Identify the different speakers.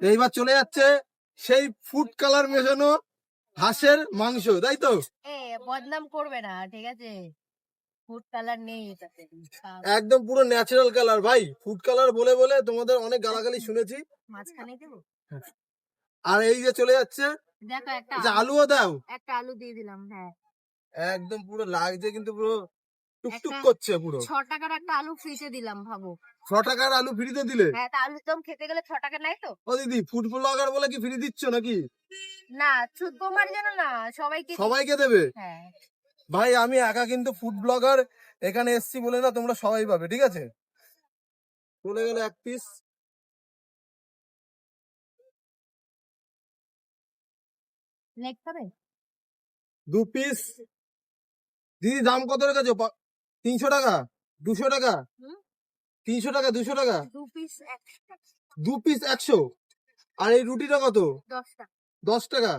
Speaker 1: এইবার চলে যাচ্ছে সেই ফুড কালার মেশানো হাঁসের মাংস, তাই তো?
Speaker 2: বদনাম করবে না, ঠিক আছে? ফুড কালার নেই এটাতে।
Speaker 1: একদম পুরো ন্যাচারাল কালার ভাই। ফুড কালার বলে বলে তোমাদের অনেক গালাগালি শুনেছি।
Speaker 2: মাঝখানে দেবো।
Speaker 1: আর এই যে চলে যাচ্ছে,
Speaker 2: দেখো একটা
Speaker 1: আচ্ছা আলুও দাও।
Speaker 2: একটা আলু দিয়ে দিলাম। হ্যাঁ,
Speaker 1: একদম পুরো লাগছে কিন্তু পুরো টুকটুক
Speaker 2: একটা
Speaker 1: করছে পুরো।
Speaker 2: 6 টাকার একটা আলু ফ্রিতে দিলাম, ভাবো।
Speaker 1: 6 টাকার আলু ফ্রিতে দিলে?
Speaker 2: হ্যাঁ, তা আলুর দম খেতে গেলে 6 টাকা নাই তো?
Speaker 1: ও দিদি, ফুড ব্লগার বলে কি ফ্রি দিচ্ছ নাকি?
Speaker 2: না, শুধু তোমার জন্য না, সবাইকে
Speaker 1: সবাইকে দেবে?
Speaker 2: হ্যাঁ।
Speaker 1: ভাই আমি একা কিন্তু ফুড ব্লগার, এখানে এসছি বলে না, তোমরা সবাই পাবে, ঠিক আছে? চলে গেল এক পিস।
Speaker 2: লেগ খাবে?
Speaker 1: 2 পিস। দিদি দাম কত রেখেছো? 300 টাকা, 200 টাকা, 300 টাকা, 200 টাকা,
Speaker 2: 2 পিস 100 টাকা।
Speaker 1: 2 পিস 100। আর এই রুটিটা কত?
Speaker 2: 10 টাকা।
Speaker 1: 10 টাকা।